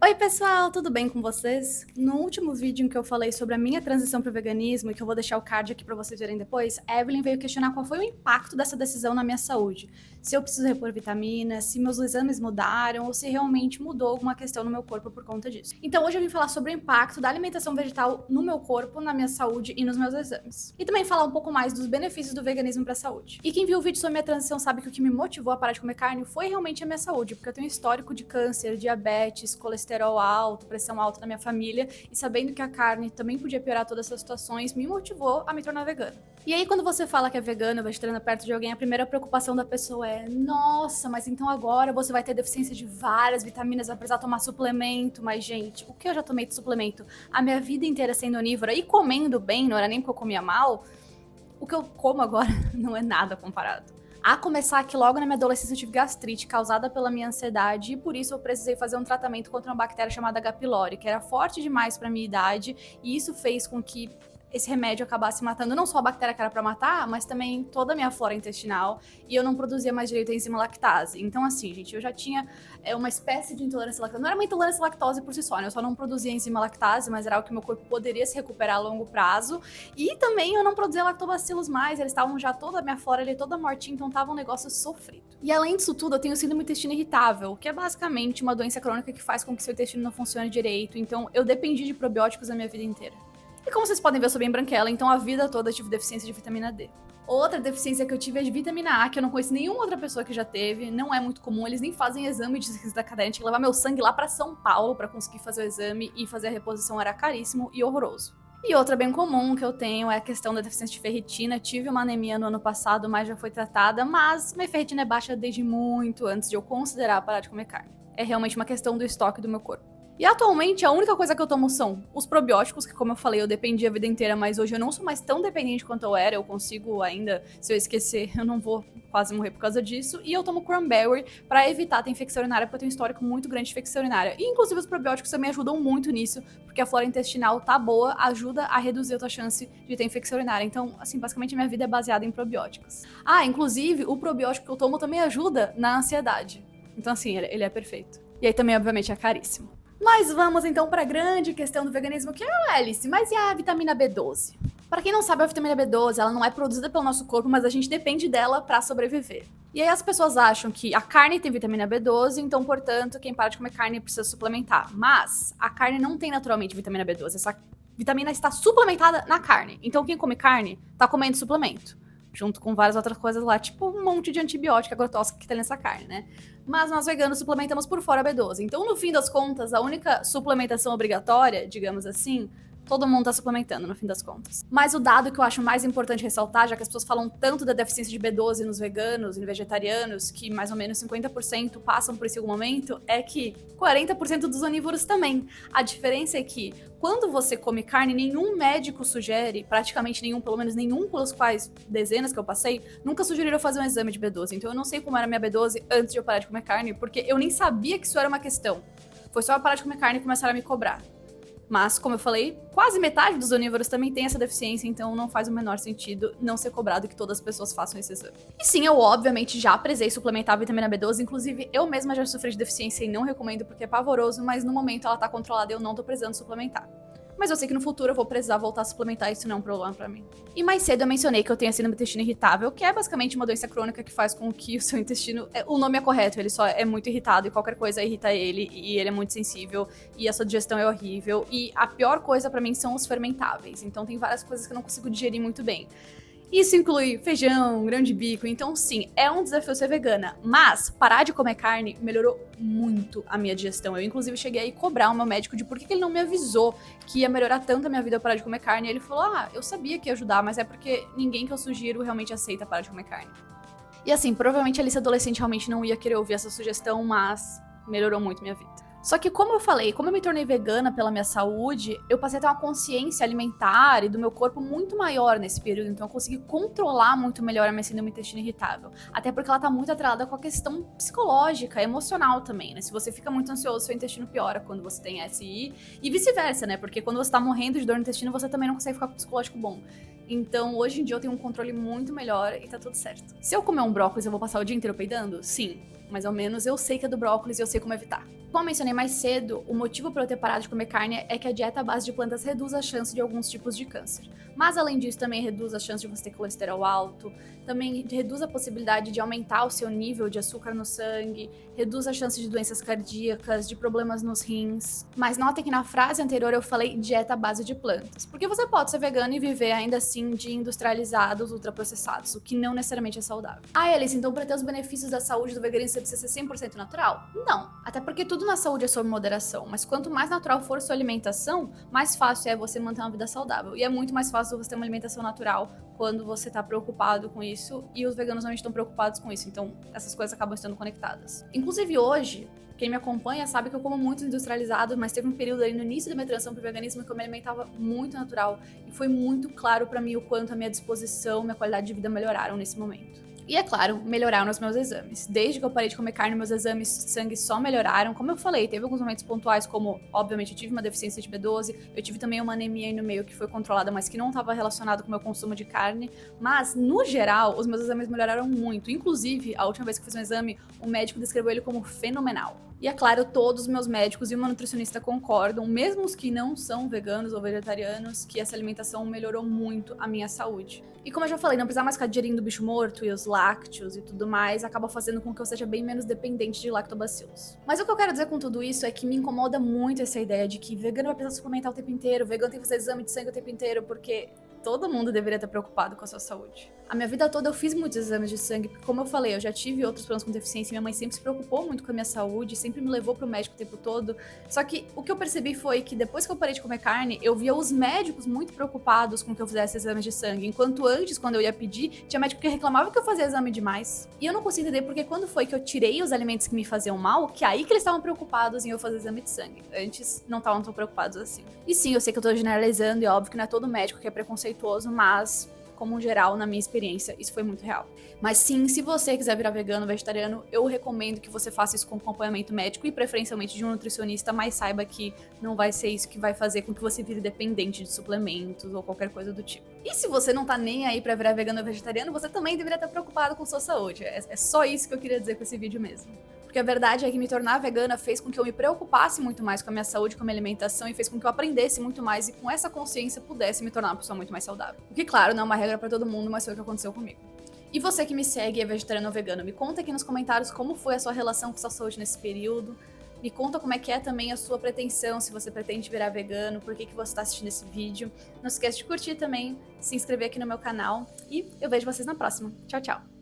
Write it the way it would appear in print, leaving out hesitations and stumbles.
Oi pessoal, tudo bem com vocês? No último vídeo em que eu falei sobre a minha transição para o veganismo e que eu vou deixar o card aqui para vocês verem depois, a Evelyn veio questionar qual foi o impacto dessa decisão na minha saúde. Se eu preciso repor vitaminas, se meus exames mudaram ou se realmente mudou alguma questão no meu corpo por conta disso. Então hoje eu vim falar sobre o impacto da alimentação vegetal no meu corpo, na minha saúde e nos meus exames. E também falar um pouco mais dos benefícios do veganismo para a saúde. E quem viu o vídeo sobre minha transição sabe que o que me motivou a parar de comer carne foi realmente a minha saúde, porque eu tenho um histórico de câncer, diabetes, colesterol alto, pressão alta na minha família, e sabendo que a carne também podia piorar todas essas situações, me motivou a me tornar vegana. E aí, quando você fala que é vegano, vegetariano perto de alguém, a primeira preocupação da pessoa é: nossa, mas então agora você vai ter deficiência de várias vitaminas, vai precisar tomar suplemento. Mas, gente, o que eu já tomei de suplemento a minha vida inteira sendo onívora e comendo bem, não era nem porque eu comia mal, o que eu como agora não é nada comparado. A começar que logo na minha adolescência eu tive gastrite causada pela minha ansiedade e por isso eu precisei fazer um tratamento contra uma bactéria chamada H. pylori, que era forte demais para minha idade, e isso fez com que esse remédio acabasse matando não só a bactéria que era para matar, mas também toda a minha flora intestinal, e eu não produzia mais direito a enzima lactase. Então assim, gente, eu já tinha uma espécie de intolerância à lactose. Não era uma intolerância à lactose por si só, né? Eu só não produzia enzima lactase, mas era algo que meu corpo poderia se recuperar a longo prazo. E também eu não produzia lactobacilos mais, eles estavam já toda a minha flora ali toda mortinha, então tava um negócio sofrido. E além disso tudo, eu tenho síndrome do intestino irritável, que é basicamente uma doença crônica que faz com que seu intestino não funcione direito. Então eu dependi de probióticos a minha vida inteira. E como vocês podem ver, eu sou bem branquela, então a vida toda eu tive deficiência de vitamina D. Outra deficiência que eu tive é de vitamina A, que eu não conheço nenhuma outra pessoa que já teve, não é muito comum, eles nem fazem exame de síntese da cadeia, tinha que levar meu sangue lá pra São Paulo pra conseguir fazer o exame, e fazer a reposição era caríssimo e horroroso. E outra bem comum que eu tenho é a questão da deficiência de ferritina. Tive uma anemia no ano passado, mas já foi tratada, mas minha ferritina é baixa desde muito antes de eu considerar parar de comer carne. É realmente uma questão do estoque do meu corpo. E atualmente a única coisa que eu tomo são os probióticos, que como eu falei, eu dependi a vida inteira, mas hoje eu não sou mais tão dependente quanto eu era, eu consigo ainda, se eu esquecer, eu não vou quase morrer por causa disso. E eu tomo cranberry pra evitar ter infecção urinária, porque eu tenho um histórico muito grande de infecção urinária. E inclusive os probióticos também ajudam muito nisso, porque a flora intestinal tá boa, ajuda a reduzir a tua chance de ter infecção urinária. Então, assim, basicamente a minha vida é baseada em probióticos. Ah, inclusive o probiótico que eu tomo também ajuda na ansiedade. Então assim, ele é perfeito. E aí também, obviamente, é caríssimo. Mas vamos então para a grande questão do veganismo, que é, Alice, mas e a vitamina B12? Para quem não sabe, a vitamina B12, ela não é produzida pelo nosso corpo, mas a gente depende dela para sobreviver. E aí as pessoas acham que a carne tem vitamina B12, então, portanto, quem para de comer carne precisa suplementar. Mas a carne não tem naturalmente vitamina B12, essa vitamina está suplementada na carne. Então quem come carne tá comendo suplemento, junto com várias outras coisas lá, tipo um monte de antibiótico agrotóxico que tem nessa carne, né? Mas nós veganos suplementamos por fora a B12. Então, no fim das contas, a única suplementação obrigatória, digamos assim, todo mundo tá suplementando, no fim das contas. Mas o dado que eu acho mais importante ressaltar, já que as pessoas falam tanto da deficiência de B12 nos veganos e vegetarianos, que mais ou menos 50% passam por esse algum momento, é que 40% dos onívoros também. A diferença é que, quando você come carne, nenhum médico sugere, praticamente nenhum, pelo menos nenhum pelos quais dezenas que eu passei, nunca sugeriram fazer um exame de B12. Então eu não sei como era a minha B12 antes de eu parar de comer carne, porque eu nem sabia que isso era uma questão. Foi só eu parar de comer carne e começaram a me cobrar. Mas, como eu falei, quase metade dos onívoros também tem essa deficiência, então não faz o menor sentido não ser cobrado que todas as pessoas façam esse exame. E sim, eu obviamente já precisei suplementar a vitamina B12, inclusive eu mesma já sofri de deficiência e não recomendo porque é pavoroso, mas no momento ela tá controlada e eu não tô precisando suplementar. Mas eu sei que no futuro eu vou precisar voltar a suplementar, isso não é um problema pra mim. E mais cedo eu mencionei que eu tenho a síndrome do intestino irritável, que é basicamente uma doença crônica que faz com que o seu intestino... O nome é correto, ele só é muito irritado e qualquer coisa irrita ele, e ele é muito sensível, e a sua digestão é horrível. E a pior coisa pra mim são os fermentáveis, então tem várias coisas que eu não consigo digerir muito bem. Isso inclui feijão, grão de bico, então sim, é um desafio ser vegana, mas parar de comer carne melhorou muito a minha digestão. Eu inclusive cheguei a cobrar o meu médico de por que ele não me avisou que ia melhorar tanto a minha vida parar de comer carne, e ele falou, eu sabia que ia ajudar, mas é porque ninguém que eu sugiro realmente aceita parar de comer carne. E assim, provavelmente a Alice adolescente realmente não ia querer ouvir essa sugestão, mas melhorou muito minha vida. Só que, como eu falei, como eu me tornei vegana pela minha saúde, eu passei a ter uma consciência alimentar e do meu corpo muito maior nesse período, então eu consegui controlar muito melhor a minha síndrome do intestino irritável. Até porque ela tá muito atrelada com a questão psicológica, emocional também, né? Se você fica muito ansioso, seu intestino piora quando você tem SI, e vice-versa, né? Porque quando você tá morrendo de dor no intestino, você também não consegue ficar com o psicológico bom. Então, hoje em dia eu tenho um controle muito melhor e tá tudo certo. Se eu comer um brócolis, eu vou passar o dia inteiro peidando? Sim, mas ao menos eu sei que é do brócolis e eu sei como evitar. Como eu mencionei mais cedo, o motivo para eu ter parado de comer carne é que a dieta à base de plantas reduz a chance de alguns tipos de câncer. Mas além disso, também reduz a chance de você ter colesterol alto, também reduz a possibilidade de aumentar o seu nível de açúcar no sangue, reduz a chance de doenças cardíacas, de problemas nos rins. Mas notem que na frase anterior eu falei dieta à base de plantas, porque você pode ser vegano e viver ainda assim de industrializados, ultraprocessados, o que não necessariamente é saudável. Ah, Alice, então para ter os benefícios da saúde do veganismo você precisa ser 100% natural? Não, até porque tudo na saúde é sobre moderação, mas quanto mais natural for sua alimentação, mais fácil é você manter uma vida saudável. E é muito mais fácil você ter uma alimentação natural quando você tá preocupado com isso, e os veganos normalmente estão preocupados com isso, então essas coisas acabam estando conectadas. Inclusive hoje, quem me acompanha sabe que eu como muito industrializado, mas teve um período aí no início da minha transição pro veganismo que eu me alimentava muito natural, e foi muito claro pra mim o quanto a minha disposição, minha qualidade de vida melhoraram nesse momento. E, é claro, melhoraram os meus exames. Desde que eu parei de comer carne, meus exames de sangue só melhoraram. Como eu falei, teve alguns momentos pontuais, como, obviamente, eu tive uma deficiência de B12, eu tive também uma anemia aí no meio que foi controlada, mas que não estava relacionado com o meu consumo de carne. Mas, no geral, os meus exames melhoraram muito. Inclusive, a última vez que eu fiz um exame, o médico descreveu ele como fenomenal. E, é claro, todos os meus médicos e uma nutricionista concordam, mesmo os que não são veganos ou vegetarianos, que essa alimentação melhorou muito a minha saúde. E como eu já falei, não precisar mais ficar digerindo bicho morto e os lácteos e tudo mais, acaba fazendo com que eu seja bem menos dependente de lactobacilos. Mas o que eu quero dizer com tudo isso é que me incomoda muito essa ideia de que vegano vai precisar suplementar o tempo inteiro, vegano tem que fazer exame de sangue o tempo inteiro, porque todo mundo deveria estar preocupado com a sua saúde. A minha vida toda eu fiz muitos exames de sangue, porque como eu falei, eu já tive outros problemas com deficiência, minha mãe sempre se preocupou muito com a minha saúde, sempre me levou pro médico o tempo todo. Só que o que eu percebi foi que depois que eu parei de comer carne, eu via os médicos muito preocupados com que eu fizesse exames de sangue, enquanto antes, quando eu ia pedir, tinha médico que reclamava que eu fazia exame demais. E eu não consigo entender porque quando foi que eu tirei os alimentos que me faziam mal, que aí que eles estavam preocupados em eu fazer exame de sangue. Antes não estavam tão preocupados assim. E sim, eu sei que eu tô generalizando e é óbvio que não é todo médico que é preconceituoso, mas como um geral, na minha experiência, isso foi muito real. Mas sim, se você quiser virar vegano, vegetariano, eu recomendo que você faça isso com acompanhamento médico e preferencialmente de um nutricionista, mas saiba que não vai ser isso que vai fazer com que você vire dependente de suplementos ou qualquer coisa do tipo. E se você não tá nem aí pra virar vegano ou vegetariano, você também deveria estar preocupado com sua saúde. É só isso que eu queria dizer com esse vídeo mesmo. Porque a verdade é que me tornar vegana fez com que eu me preocupasse muito mais com a minha saúde, com a minha alimentação e fez com que eu aprendesse muito mais e com essa consciência pudesse me tornar uma pessoa muito mais saudável. O que, claro, não é uma regra pra todo mundo, mas foi o que aconteceu comigo. E você que me segue e é vegetariano ou vegano, me conta aqui nos comentários como foi a sua relação com sua saúde nesse período. Me conta como é que é também a sua pretensão, se você pretende virar vegano, por que você tá assistindo esse vídeo. Não esquece de curtir também, se inscrever aqui no meu canal e eu vejo vocês na próxima. Tchau, tchau!